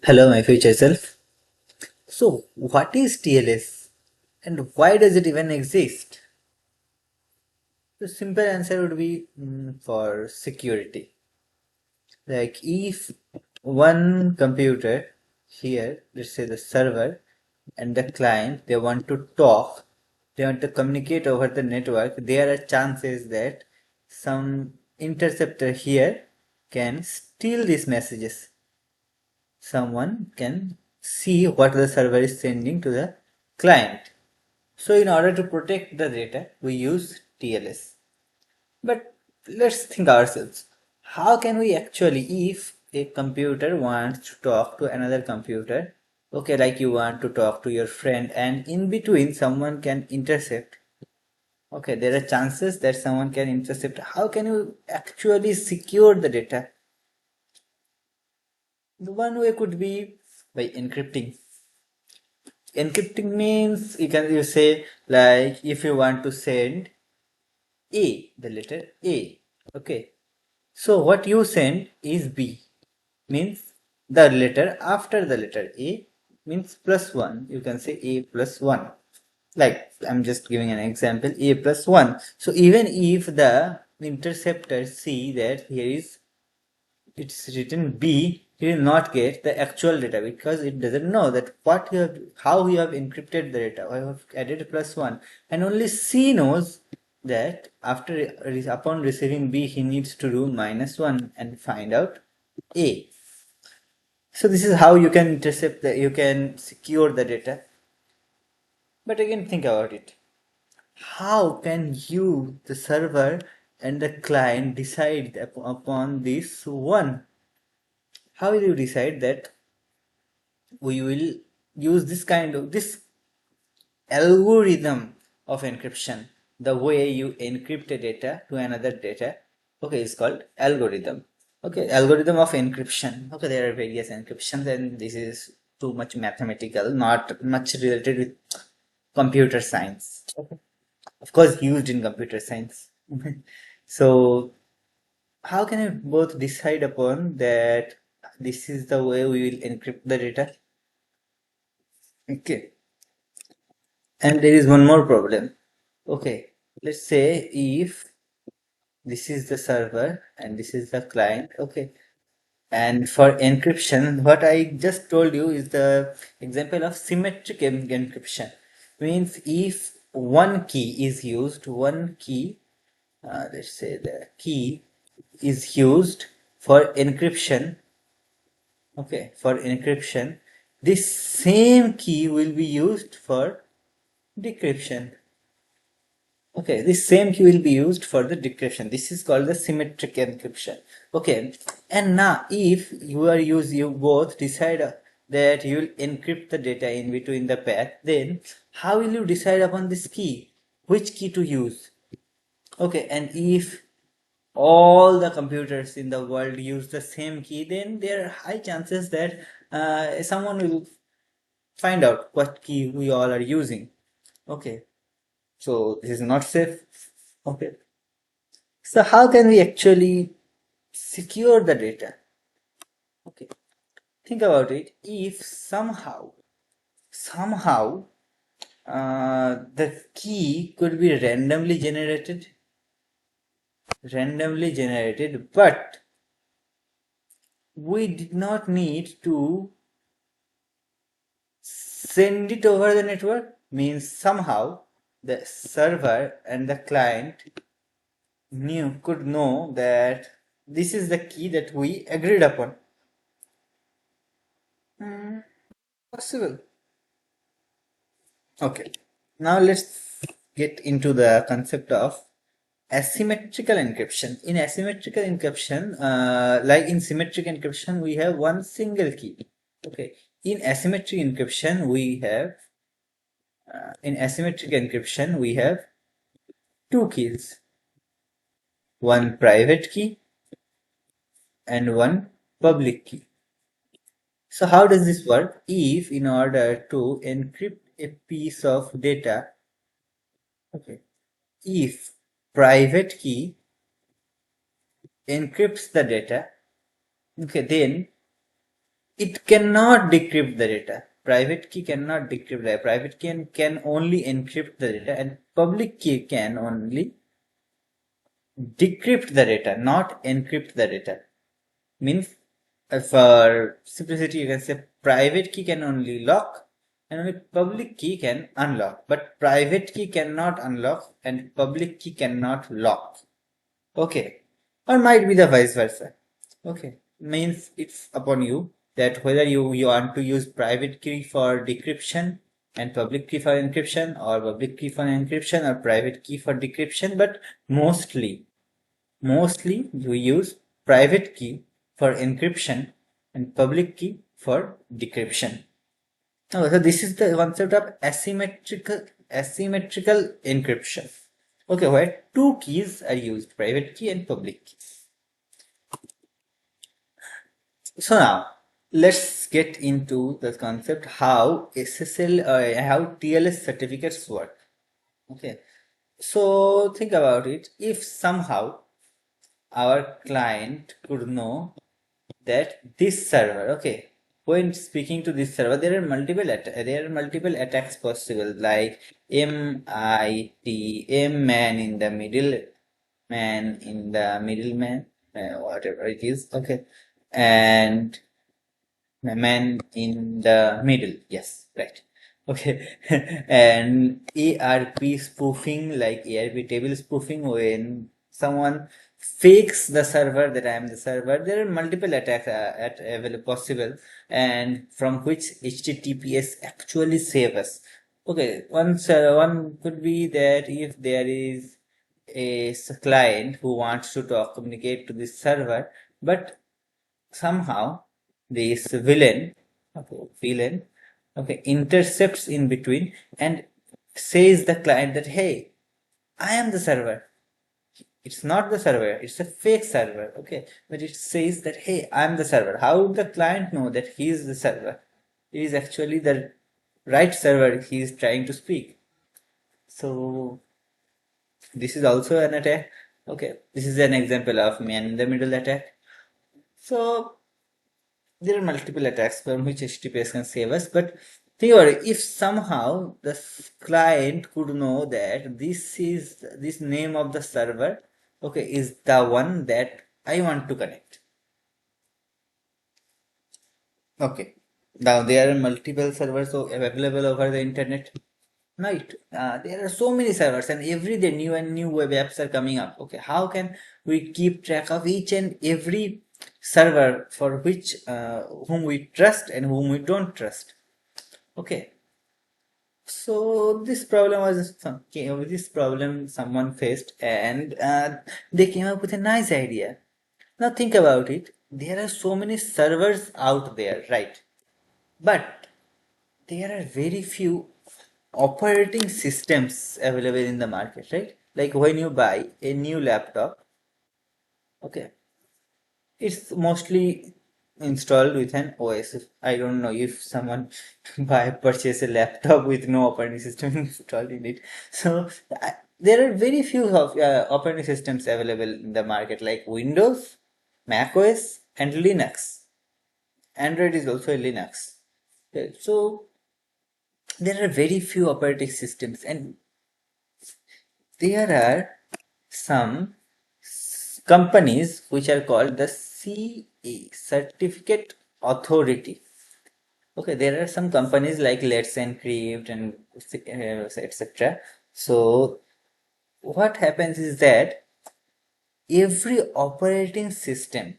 Hello, my future self. So, what is TLS and why does it even exist? The simple answer would be for security. Like, if one computer here, let's say the server and the client, they want to talk, they want to communicate over the network, there are chances that some interceptor here can steal these messages. Someone can see what the server is sending to the client. So in order to protect the data, we use TLS. But let's think ourselves. How can we actually, if a computer wants to talk to another computer, okay, like you want to talk to your friend and in between someone can intercept. Okay, there are chances that someone can intercept. How can you actually secure the data? The one way could be by encrypting. Encrypting means you say like if you want to send the letter A. Okay. So what you send is B. Means the letter after the letter A means plus 1. You can say A plus 1. Like I'm just giving an example, A plus 1. So even if the interceptor see that here is it's written B, he will not get the actual data because it doesn't know that how you have encrypted the data. I have added plus 1 and only C knows that upon receiving B he needs to do minus 1 and find out A. So this is how you can you can secure the data. But again, think about it. How can you, the server and the client, decide upon this one? How will you decide that we will use this algorithm of encryption? The way you encrypt a data to another data, okay, is called algorithm. Okay, algorithm of encryption. Okay, there are various encryptions and this is too much mathematical, not much related with computer science. Okay, of course used in computer science. So how can you both decide upon that this is the way we will encrypt the data? Okay, and there is one more problem. Okay, let's say if this is the server and this is the client. Okay, and for encryption, what I just told you is the example of symmetric encryption. Means if one key is used, let's say the key is used for encryption. Okay, for encryption, this same key will be used for decryption. Okay, this same key will be used for the decryption. This is called the symmetric encryption. Okay, and now if you both decide that you will encrypt the data in between the path, then how will you decide upon this key? Which key to use? Okay, and if all the computers in the world use the same key, then there are high chances that someone will find out what key we all are using. Okay, so this is not safe. Okay, so how can we actually secure the data? Okay, think about it. If somehow the key could be randomly generated, but we did not need to send it over the network, means somehow the server and the client could know that this is the key that we agreed upon. Possible. Okay, now let's get into the concept of asymmetrical encryption. In asymmetrical encryption, like in symmetric encryption, we have one single key. Okay, in asymmetric encryption, we have two keys, one private key and one public key. So how does this work? If in order to encrypt a piece of data, okay, if private key encrypts the data, okay, then it cannot decrypt the data. Private key cannot decrypt the private key can only encrypt the data, and public key can only decrypt the data, not encrypt the data. Means for simplicity, you can say private key can only lock and only public key can unlock. But private key cannot unlock and public key cannot lock. Okay. Or might be the vice versa. Okay. Means it's upon you that whether you want to use private key for decryption and public key for encryption, or public key for encryption or private key for decryption, but mostly you use private key for encryption and public key for decryption. Oh, so this is the concept of asymmetrical encryption. Okay, where two keys are used, private key and public key. So now let's get into the concept how how TLS certificates work. Okay, so think about it. If somehow our client could know that this server, okay, when speaking to this server, there are multiple attacks possible, like man in the middle, middleman, whatever it is, okay, and man in the middle, yes, right, okay, and ARP spoofing, like ARP table spoofing, when someone fakes the server that I am the server. There are multiple attacks possible, and from which HTTPS actually save us. Okay, one could be that if there is a client who wants to communicate to this server, but somehow this villain, okay, intercepts in between and says the client that, hey, I am the server. It's not the server, it's a fake server, okay, but it says that, hey, I'm the server. How would the client know that he is the server? It is actually the right server he is trying to speak. So this is also an attack. Okay, this is an example of man in the middle attack. So there are multiple attacks from which HTTPS can save us, but think about it. If somehow the client could know that this name of the server, okay, is the one that I want to connect. Okay, now there are multiple servers available over the internet. Right, there are so many servers, and every day new and new web apps are coming up. Okay, how can we keep track of each and every server for which whom we trust and whom we don't trust? Okay, so this problem someone faced, and they came up with a nice idea. Now think about it. There are so many servers out there, right? But there are very few operating systems available in the market, right? Like when you buy a new laptop, okay, it's mostly installed with an OS. I don't know if someone purchase a laptop with no operating system installed in it. So there are very few operating systems available in the market, like Windows, Mac OS, and Linux. Android is also a Linux. Okay, so there are very few operating systems, and there are some companies which are called the CA Certificate Authority. Okay, there are some companies like Let's Encrypt and etc. So what happens is that every operating system,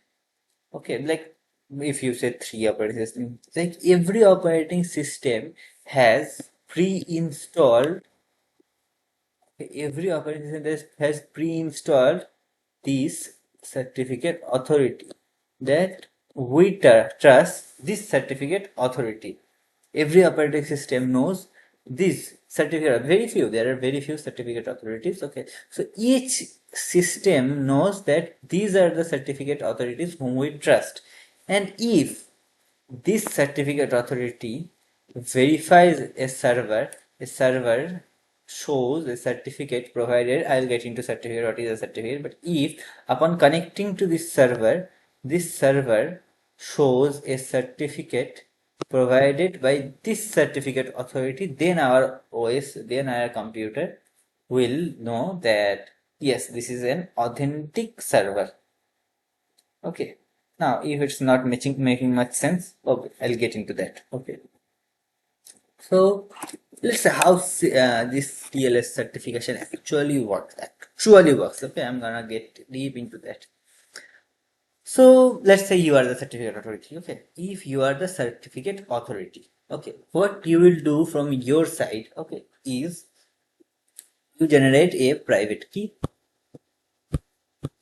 okay, like if you say three operating systems, like every operating system has pre-installed every operating system has pre-installed this certificate authority, that we trust this certificate authority. Every operating system knows this certificate. There are very few certificate authorities. Okay, so each system knows that these are the certificate authorities whom we trust, and if this certificate authority verifies a server shows a certificate provided. I'll get into certificate, what is a certificate, but if upon connecting to this server shows a certificate provided by this certificate authority, then our OS, then our computer will know that yes, this is an authentic server. Okay. Now, if it's not making much sense, okay, I'll get into that. Okay. So let's say how this TLS certification actually works. Okay, I'm gonna get deep into that. So let's say you are the certificate authority. Okay, if you are the certificate authority, okay, what you will do from your side, okay, is you generate a private key,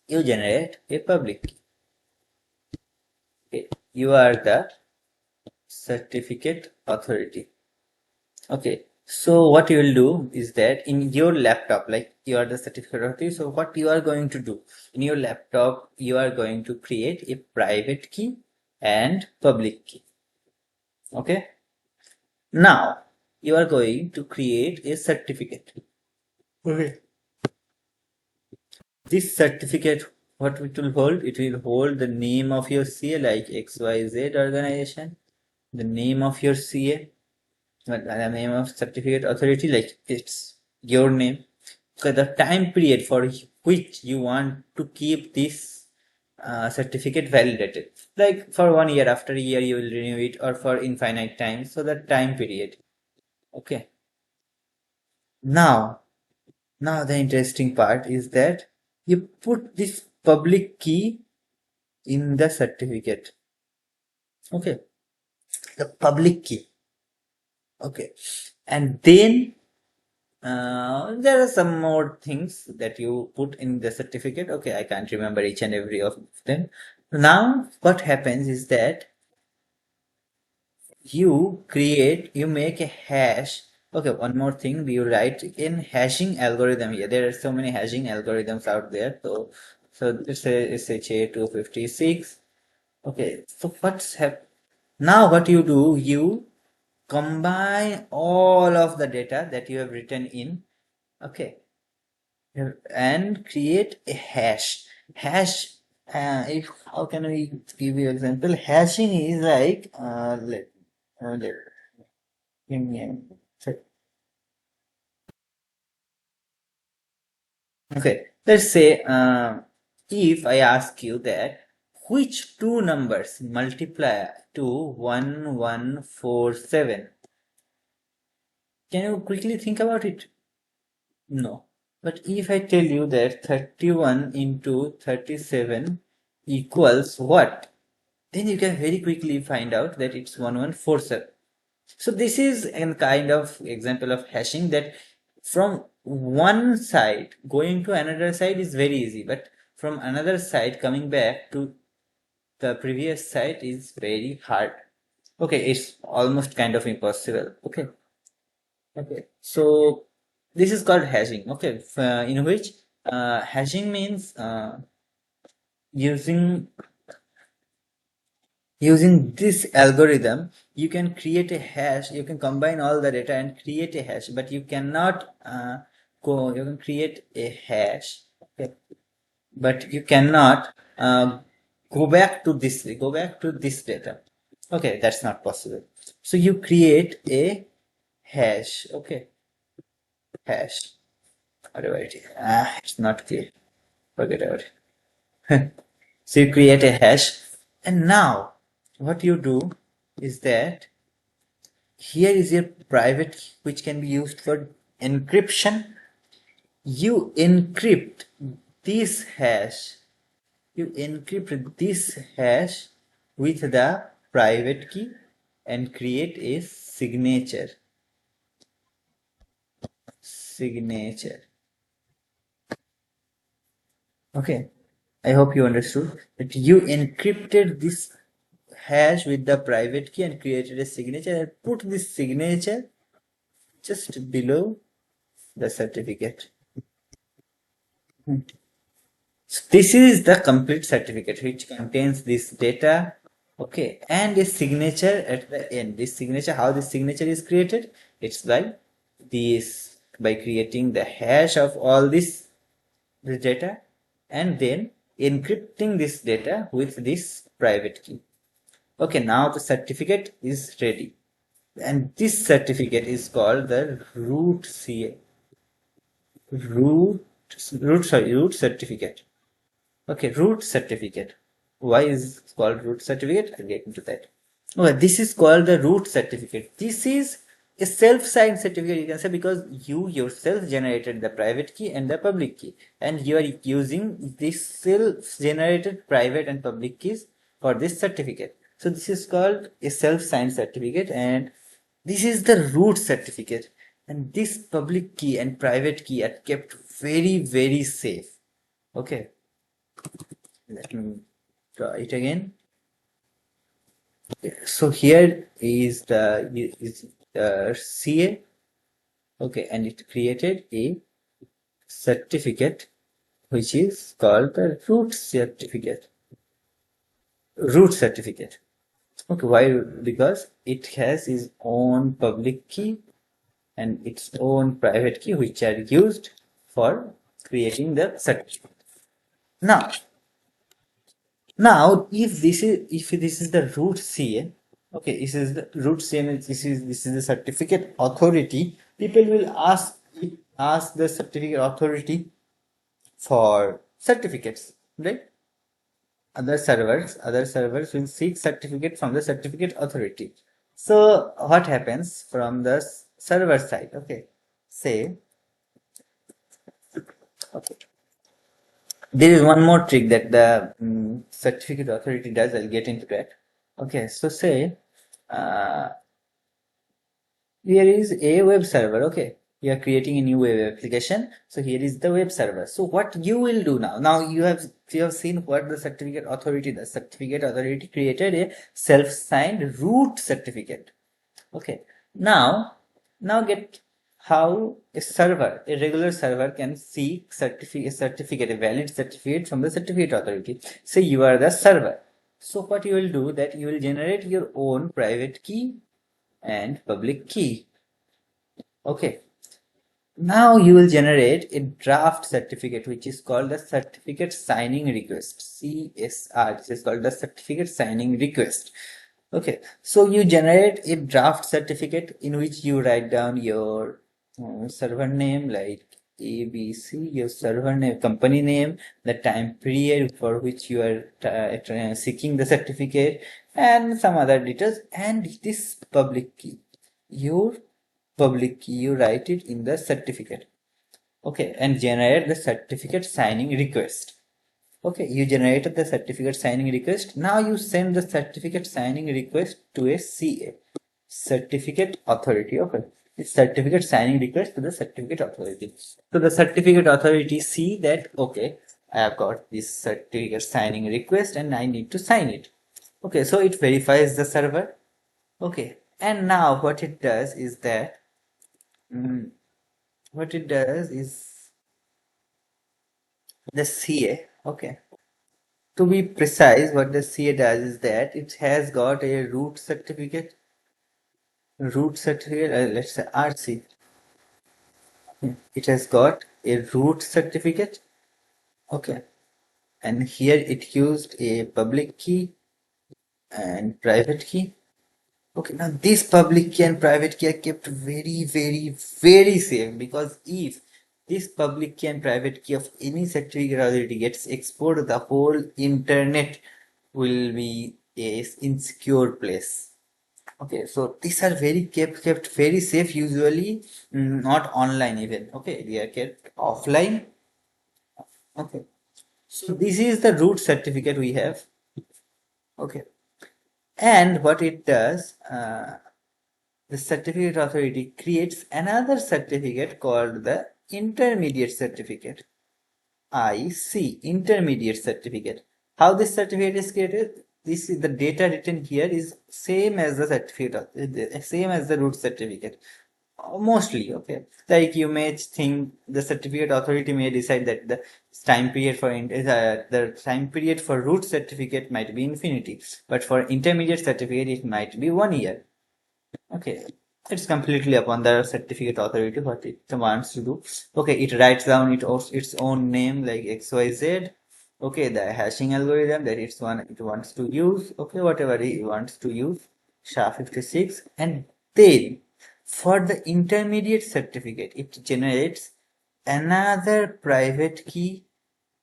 you generate a public key. Okay, you are the certificate authority. Okay, so what you will do is that in your laptop, like you are the certificate authority, so what you are going to do in your laptop, you are going to create a private key and public key. Okay, now you are going to create a certificate. Okay, this certificate, what it will hold? It will hold the name of your CA, like XYZ organization, the name of your CA, the name of certificate authority, like it's your name. So the time period for which you want to keep this certificate validated, like for 1 year, after a year you will renew it, or for infinite time, so the time period. Okay, now the interesting part is that you put this public key in the certificate. Okay, the public key. Okay, and then there are some more things that you put in the certificate. Okay, I can't remember each and every of them. Now, what happens is that you make a hash. Okay, one more thing, you write in hashing algorithm here. There are so many hashing algorithms out there. So it's a SHA-256. Okay, so now what you do, you combine all of the data that you have written in, okay, and create a hash. If how can we give you example? Hashing is like give me okay, let's say if I ask you that which two numbers multiply to 1147, can you quickly think about it? No. But if I tell you that 31 into 37 equals what? Then you can very quickly find out that it's 1147. So this is a kind of example of hashing, that from one side going to another side is very easy, but from another side coming back to the previous side is very hard. Okay, it's almost kind of impossible. Okay. Okay, so this is called hashing. Okay, in which hashing means using this algorithm, you can create a hash. You can combine all the data and create a hash, but you cannot you can create a hash. Okay, but you cannot go back to this data. Okay, that's not possible. So you create a hash. Okay, hash. Whatever it is. It's not clear. Forget about it. So you create a hash, and now what you do is that here is your private key, which can be used for encryption. You encrypt this hash. You encrypt this hash with the private key and create a signature. Okay, I hope you understood that you encrypted this hash with the private key and created a signature, and put this signature just below the certificate. So this is the complete certificate, which contains this data, okay, and a signature at the end. This signature, how this signature is created? It's by creating the hash of all this data and then encrypting this data with this private key. Okay, now the certificate is ready. And this certificate is called the root CA. Root certificate. Okay, root certificate. Why is it called root certificate? I'll get into that. Okay, this is called the root certificate. This is a self-signed certificate, you can say, because you yourself generated the private key and the public key, and you are using this self-generated private and public keys for this certificate. So this is called a self-signed certificate, and this is the root certificate. And this public key and private key are kept very, very safe. Okay, let me draw it again. So here is the CA. Okay, and it created a certificate which is called the root certificate. Root certificate. Okay, why? Because it has its own public key and its own private key, which are used for creating the certificate. Now, if this is the root CA, okay, this is the root CA, and this is the certificate authority. People will ask the certificate authority for certificates, right? Other servers will seek certificate from the certificate authority. So what happens from the server side? Okay, say, okay, there is one more trick that the certificate authority does. I'll get into that. Okay, so say uh, here is a web server. Okay, you are creating a new web application. So here is the web server. So what you will do now you have seen what the certificate authority does. Certificate authority created a self-signed root certificate. Okay, now get how a regular server can seek a valid certificate from the certificate authority. Say you are the server. So what you will do, that you will generate your own private key and public key. Okay, now you will generate a draft certificate which is called the certificate signing request, CSR. This is called the certificate signing request. Okay, so you generate a draft certificate in which you write down your server name, like ABC, your server name, company name, the time period for which you are seeking the certificate, and some other details, and this public key. Your public key, you write it in the certificate. Okay, and generate the certificate signing request. Okay, you generated the certificate signing request. Now you send the certificate signing request to a CA, certificate authority. Okay, it's certificate signing request to the certificate authority. So the certificate authority see that, okay, I have got this certificate signing request and I need to sign it. Okay, so it verifies the server. Okay, and now what it does is that what it does is the CA. Okay, to be precise, what the CA does is that it has got a root certificate, let's say RC. It has got a root certificate. Okay, and here it used a public key and private key. Okay, now this public key and private key are kept very, very, very safe, because if this public key and private key of any certificate authority gets exposed, the whole internet will be a insecure place. Okay, so these are very kept very safe, usually not online even. Okay, they are kept offline. Okay, so this is the root certificate we have. Okay, and what it does, the certificate authority creates another certificate called the intermediate certificate. IC, intermediate certificate. How this certificate is created? This is the data written here is same as the certificate, same as the root certificate. Mostly, okay. Like you may think the certificate authority may decide that the time period for root certificate might be infinity, but for intermediate certificate it might be 1 year. Okay, it's completely upon the certificate authority what it wants to do. Okay, it writes down its own name like XYZ. Okay, the hashing algorithm that it wants to use, okay, whatever it wants to use, SHA-56, and then for the intermediate certificate, it generates another private key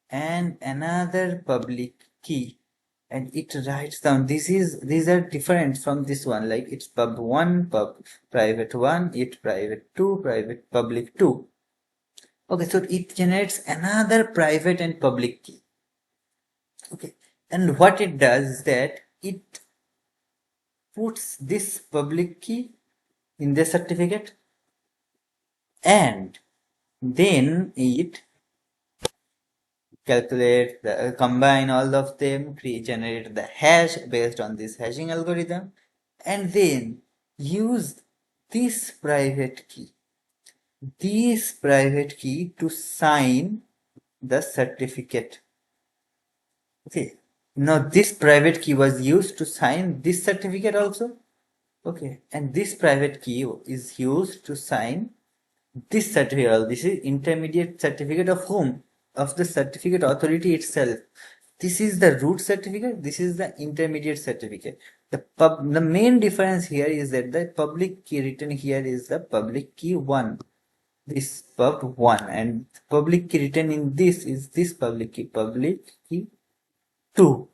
and another public key, and it writes down these are different from this one, like it's pub1, private 1, it private 2, private public 2. Okay, so it generates another private and public key. Okay, and what it does is that it puts this public key in the certificate, and then it calculate the combine all of them, generate the hash based on this hashing algorithm, and then use this private key to sign the certificate. Okay, now this private key was used to sign this certificate also. Okay, and this private key is used to sign this certificate. This is intermediate certificate of whom? Of the certificate authority itself. This is the root certificate. This is the intermediate certificate. The main difference here is that the public key written here is the public key 1. This pub 1, and public key written in this is this public key 2.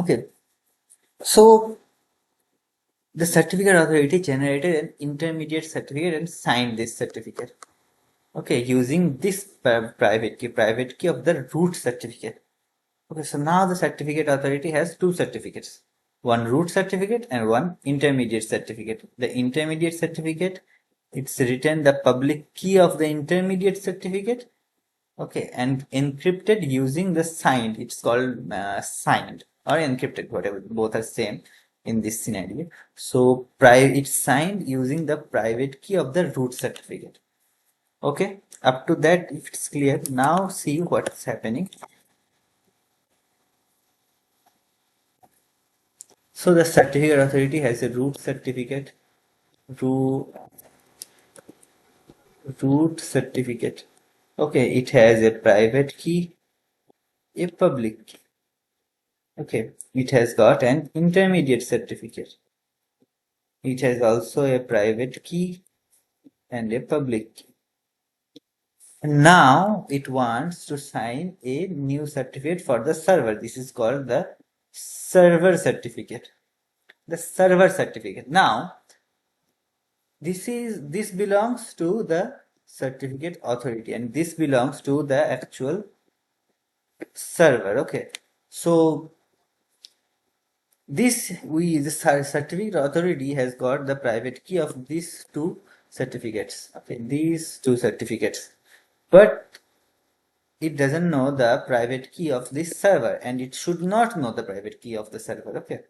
Okay, so the certificate authority generated an intermediate certificate and signed this certificate. Okay, using this private key of the root certificate. Okay, so now the certificate authority has two certificates, one root certificate and one intermediate certificate. The intermediate certificate, it's written the public key of the intermediate certificate. Okay, and encrypted using the signed. It's called signed or encrypted, whatever, both are same in this scenario. So it's signed using the private key of the root certificate. Okay, up to that, if it's clear, now see what's happening. So the certificate authority has a root certificate, root certificate. Okay, it has a private key, a public key. Okay, it has got an intermediate certificate. It has also a private key and a public key. And now it wants to sign a new certificate for the server. This is called the server certificate. The server certificate. Now, this belongs to the certificate authority, and this belongs to the actual server. Okay, so the certificate authority has got the private key of these two certificates. Okay, these two certificates, but it doesn't know the private key of this server, and it should not know the private key of the server. Okay,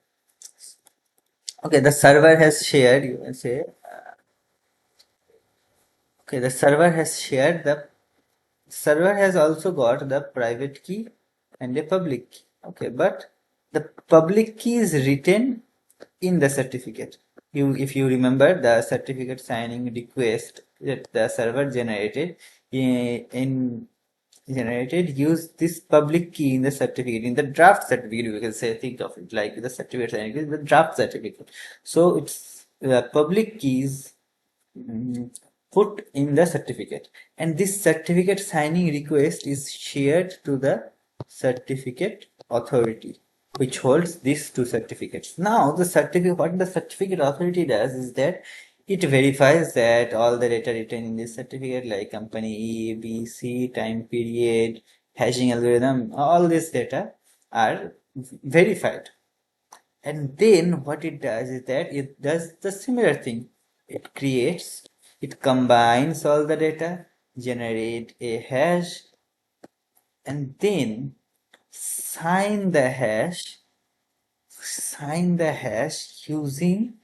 okay, the server has shared, you can say, okay, the server has shared the server has also got the private key and a public key. Okay, but the public key is written in the certificate. If you remember the certificate signing request that the server generated in generated use this public key in the certificate, in the draft certificate, you can say, think of it like the certificate signing, the draft certificate. So it's the public keys put in the certificate, and this certificate signing request is shared to the certificate authority, which holds these two certificates. Now the certificate, what the certificate authority does is that it verifies that all the data written in this certificate, like company A, B, C, time period, hashing algorithm, all this data are verified. And then what it does is that it does the similar thing. It combines all the data, generate a hash, and then sign the hash using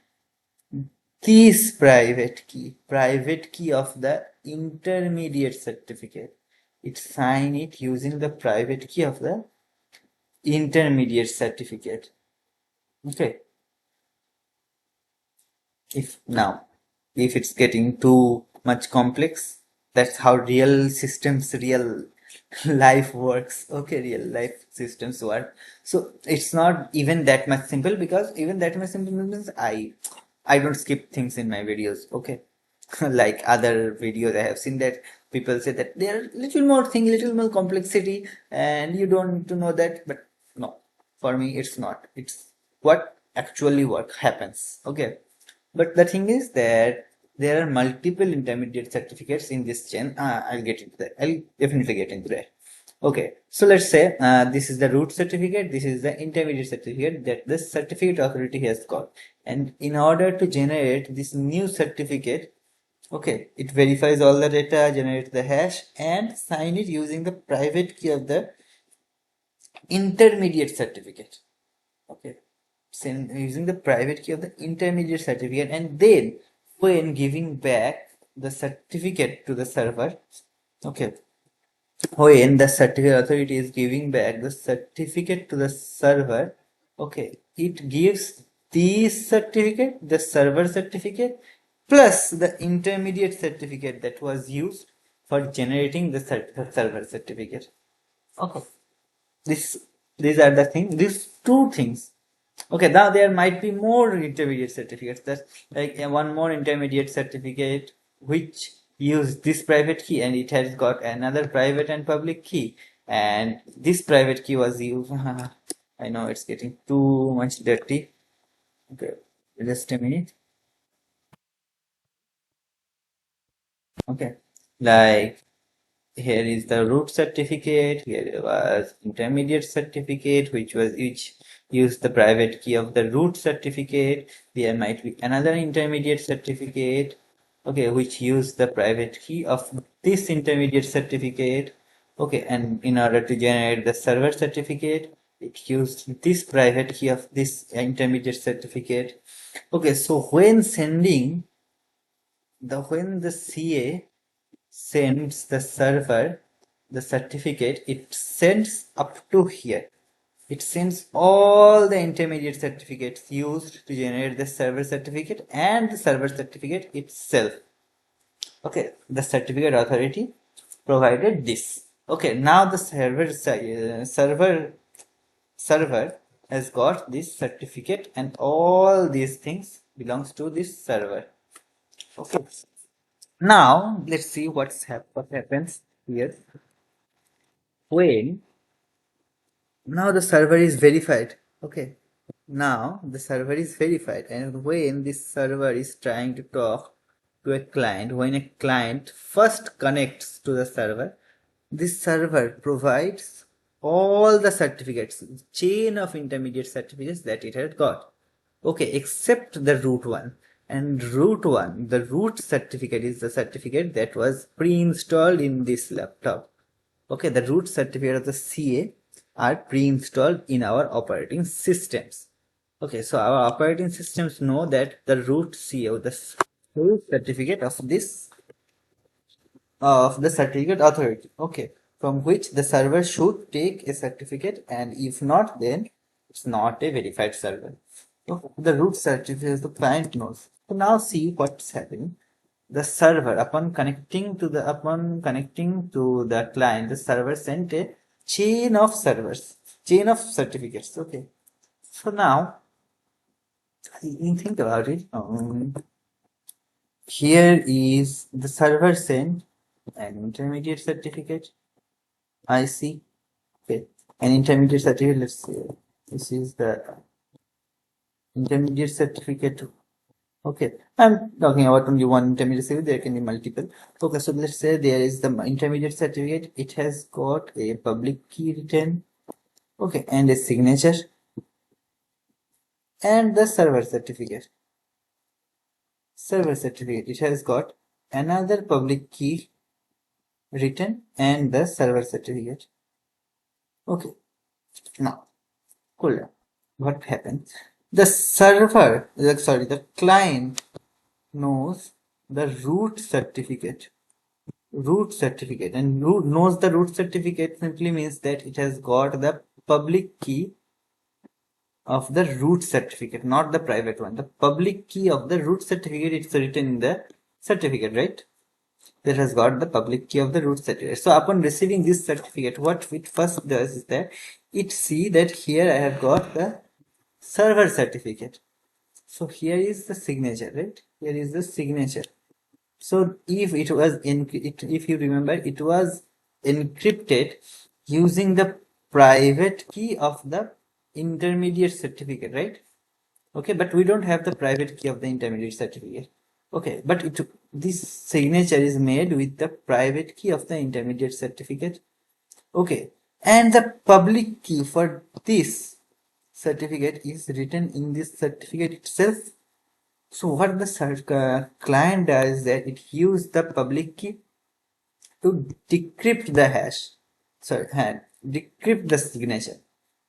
this private key of the intermediate certificate. It sign it using the private key of the intermediate certificate. Okay. If it's getting too much complex, that's how real life works. Okay, real life systems work. So it's not even that much simple, because even that much simple means I don't skip things in my videos. Okay. Like other videos I have seen that people say that there are little more thing, little more complexity, and you don't need to know that. But no, for me it's not. It's what actually work happens. Okay. But the thing is that there are multiple intermediate certificates in this chain. I'll get into that. I'll definitely get into that. Okay, so let's say this is the root certificate, this is the intermediate certificate that the certificate authority has got. And in order to generate this new certificate, okay, it verifies all the data, generates the hash, and sign it using the private key of the intermediate certificate. Okay, using the private key of the intermediate certificate, and then when giving back the certificate to the server, okay, when the certificate authority is giving back the certificate to the server, okay, it gives this certificate, the server certificate, plus the intermediate certificate that was used for generating the server certificate. Okay, this these are the things, these two things. Okay, now there might be more intermediate certificates. That's like one more intermediate certificate which use this private key, and it has got another private and public key. And this private key was used. I know it's getting too much dirty. Okay, just a minute. Okay, like here is the root certificate, here was intermediate certificate which used the private key of the root certificate. There might be another intermediate certificate, okay, which used the private key of this intermediate certificate. Okay, and in order to generate the server certificate, it used this private key of this intermediate certificate. Okay, so when the CA sends the server the certificate, it sends up to here. It sends all the intermediate certificates used to generate the server certificate and the server certificate itself. Okay, the certificate authority provided this. Okay, now the server has got this certificate, and all these things belongs to this server. Okay. Now let's see what happens here when now the server is verified. Okay, now the server is verified, and when this server is trying to talk to a client, when a client first connects to the server, this server provides all the certificates, chain of intermediate certificates that it had got. Okay, except the root one. And root one, the root certificate is the certificate that was pre-installed in this laptop. Okay, the root certificate of the CA are pre-installed in our operating systems. Okay, so our operating systems know that the root CA, the root certificate of the certificate authority, okay, from which the server should take a certificate, and if not, then it's not a verified server. So the root certificate the client knows. So now see what's happening. The server, upon connecting to the client, the server sent a chain of certificates. Okay, so now you think about it. Here is the server sent an intermediate certificate. I see. Okay, an intermediate certificate. Let's say this is the intermediate certificate. Okay, I'm talking about only one intermediate certificate. There can be multiple. Okay, so let's say there is the intermediate certificate. It has got a public key written. Okay, and a signature, and the server certificate. Server certificate. It has got another public key written and the server certificate. Okay, now cool down. What happens? The server, sorry, the client knows the root certificate, and knows the root certificate simply means that it has got the public key of the root certificate, not the private one. The public key of the root certificate, it's written in the certificate, right? that has got the public key of the root certificate. So upon receiving this certificate, what it first does is that it see that here I have got the server certificate. So here is the signature, right? Here is the signature. So if it was if you remember, it was encrypted using the private key of the intermediate certificate, right? Okay, but we don't have the private key of the intermediate certificate. Okay, but this signature is made with the private key of the intermediate certificate. Okay, and the public key for this certificate is written in this certificate itself. So what the client does is that it uses the public key to decrypt the hash. Sorry, decrypt the signature.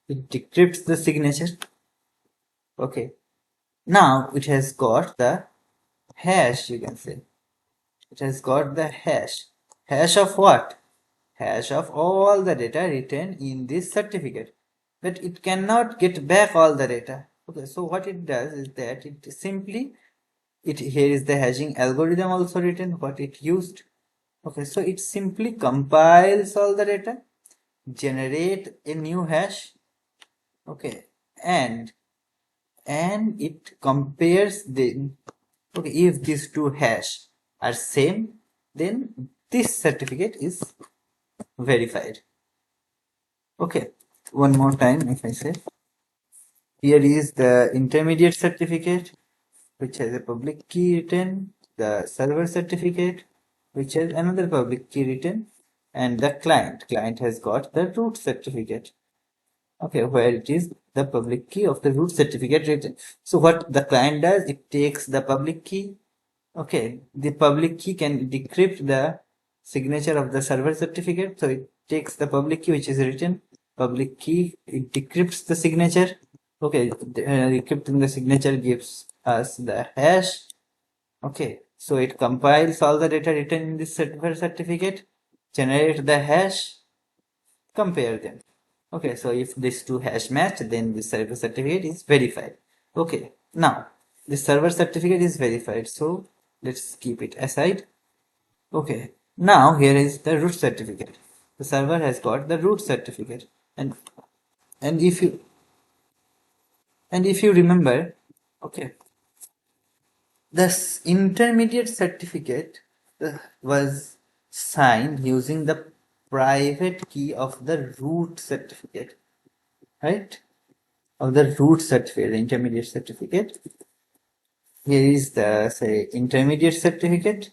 It decrypts the signature. Okay. Now it has got the hash, you can say. It has got the hash. Hash of what? Hash of all the data written in this certificate. But it cannot get back all the data. Okay, so what it does is that it simply, here is the hashing algorithm also written, what it used. Okay, so it simply compiles all the data, generate a new hash. Okay, and it compares the, okay, if these two hash are same, then this certificate is verified. Okay, one more time if I say, here is the intermediate certificate which has a public key written, the server certificate which has another public key written, and the client has got the root certificate. Okay, where it is the public key of the root certificate written. So what the client does, it takes the public key. Okay, the public key can decrypt the signature of the server certificate. So it takes the public key which is written, public key, it decrypts the signature. Okay, decrypting the signature gives us the hash. Okay, so it compiles all the data written in this server certificate, generate the hash, compare them. Okay, so if these two hash match, then the server certificate is verified. Okay, now the server certificate is verified, so let's keep it aside. Okay, now here is the root certificate. The server has got the root certificate, and and if you remember, okay, this intermediate certificate was signed using the private key of the root certificate, right? Of the root certificate, the intermediate certificate. Here is the, say, intermediate certificate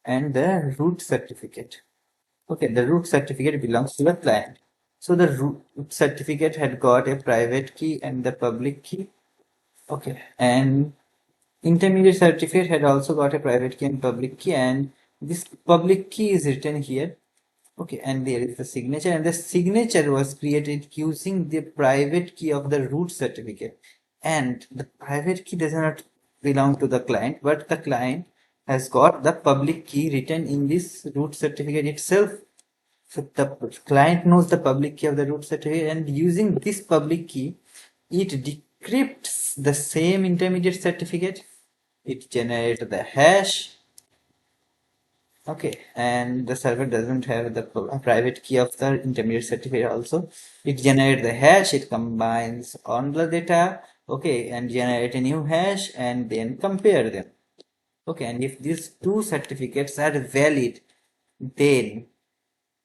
and the root certificate. Okay, the root certificate belongs to the client. So the root certificate had got a private key and the public key. Okay, and intermediate certificate had also got a private key and public key, and this public key is written here. Okay, and there is the signature, and the signature was created using the private key of the root certificate. And the private key does not belong to the client, but the client has got the public key written in this root certificate itself. So the client knows the public key of the root certificate, and using this public key, it decrypts the same intermediate certificate. It generates the hash. Okay, and the server doesn't have the private key of the intermediate certificate also. It generates the hash, it combines all the data, okay, and generate a new hash and then compare them. Okay, and if these two certificates are valid, then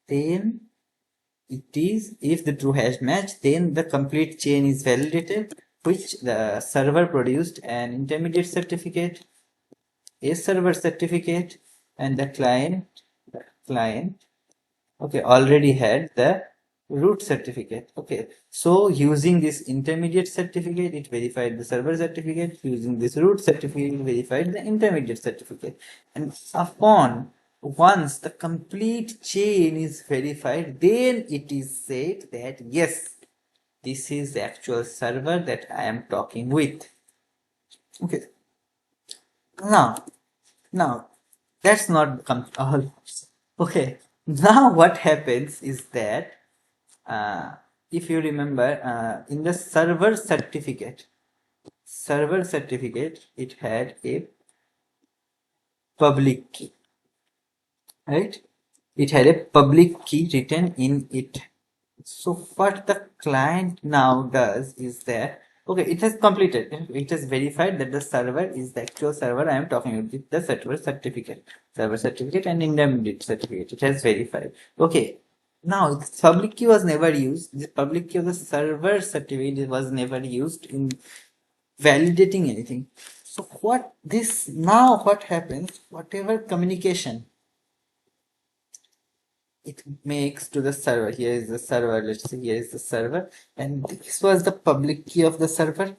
it is, if the true hash match, then the complete chain is validated, which the server produced an intermediate certificate, a server certificate, and the client, okay, already had the root certificate. Okay, so using this intermediate certificate, it verified the server certificate. Using this root certificate, it verified the intermediate certificate. And upon, once the complete chain is verified, then it is said that yes, this is the actual server that I am talking with. Okay, now that's not all. Okay, now what happens is that uh, if you remember, in the server certificate, it had a public key. right? It had a public key written in it. So what the client now does is that, okay, it has completed, it has verified that the server is the actual server I am talking about, with the server certificate and indemnity certificate. It has verified. Okay, now this public key was never used. The public key of the server certificate was never used in validating anything. So what happens, whatever communication it makes to the server. Here is the server. Let's see, here is the server, and this was the public key of the server.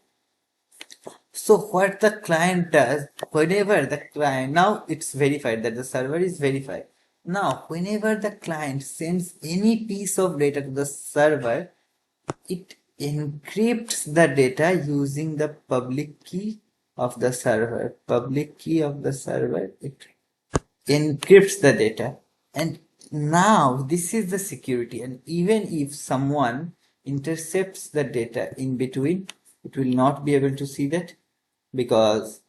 So what the client does, whenever the client, now it's verified that the server is verified. Now, whenever the client sends any piece of data to the server, it encrypts the data using the public key of the server. Public key of the server. It encrypts the data, and now this is the security, and even if someone intercepts the data in between, it will not be able to see that, because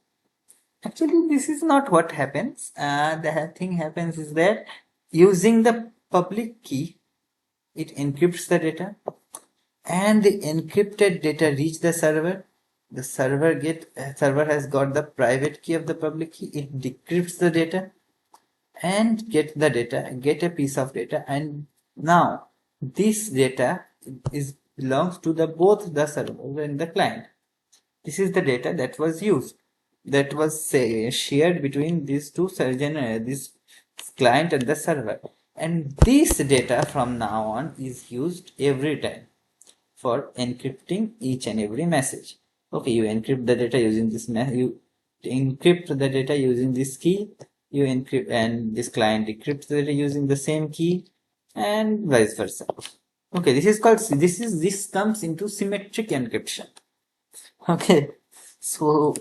actually this is not what happens. The thing happens is that using the public key, it encrypts the data, and the encrypted data reach the server. The server has got the private key of the public key. It decrypts the data and get a piece of data, and now this data is belongs to the both the server and the client. This is the data that was used, that was shared between these two this client and the server, and this data from now on is used every time for encrypting each and every message. Okay, you encrypt the data using this you encrypt the data using this key, you encrypt, and this client decrypts the data using the same key, and vice versa. Okay, this comes into symmetric encryption. Okay, so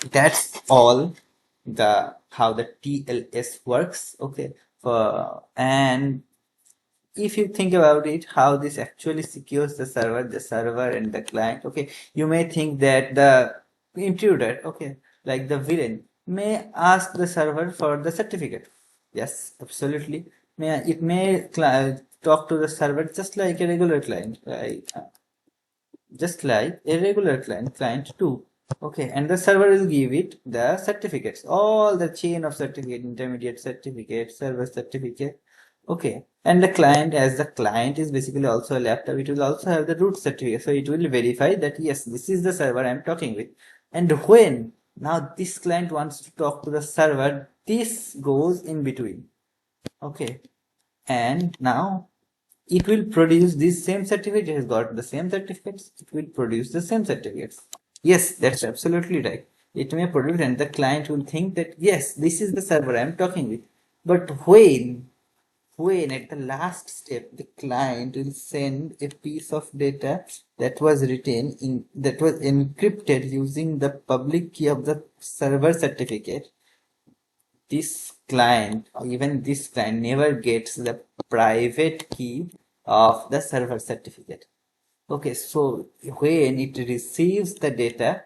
that's all the how the TLS works. Okay, and if you think about it, how this actually secures the server and the client. Okay, you may think that the intruder, okay, like the villain, may ask the server for the certificate. Yes, absolutely. It may talk to the server just like a regular client, right? Just like a regular client too. Okay, and the server will give it the certificates, all the chain of certificate, intermediate certificate, server certificate. Okay, and the client, as the client is basically also a laptop, it will also have the root certificate, so it will verify that yes, this is the server I'm talking with. And when now this client wants to talk to the server, this goes in between. Okay, and now it will produce this same certificate. It has got the same certificates, it will produce the same certificates. Yes, that's absolutely right. It may produce, and the client will think that yes, this is the server I'm talking with. But when at the last step the client will send a piece of data that was written in, that was encrypted using the public key of the server certificate, this client never gets the private key of the server certificate. Okay, so when it receives the data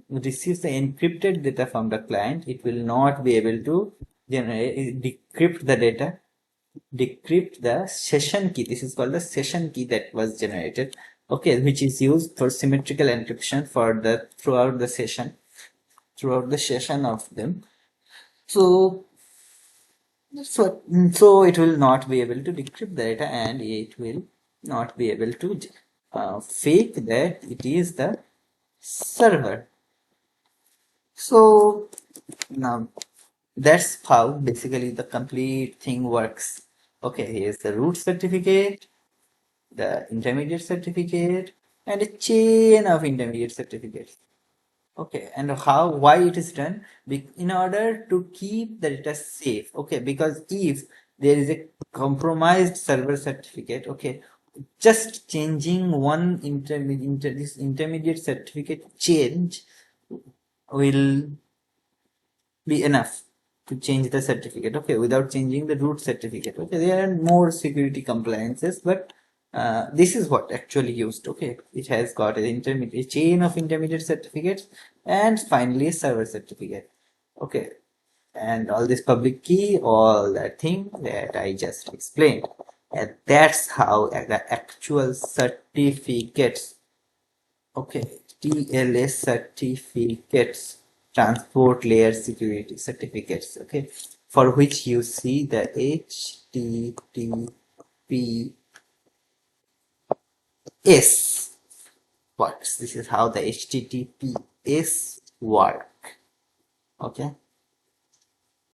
receives the encrypted data from the client, it will not be able to decrypt the data, decrypt the session key. This is called the session key that was generated. Okay, which is used for symmetrical encryption for the throughout the session of them. So so it will not be able to decrypt the data, and it will not be able to fake that it is the server. So now that's how basically the complete thing works. Okay, here's the root certificate, the intermediate certificate, and a chain of intermediate certificates. Okay, and why it is done? In order to keep the data safe. Okay, because if there is a compromised server certificate, okay, just changing one this intermediate certificate change will be enough to change the certificate, okay, without changing the root certificate. Okay, there are more security compliances, but this is what actually used. Okay, it has got an intermediate chain of intermediate certificates, and finally a server certificate. Okay, and all this public key, all that thing that I just explained. And that's how the actual certificates, okay, TLS certificates, transport layer security certificates, okay, for which you see the HTTPS works. This is how the HTTPS work. Okay,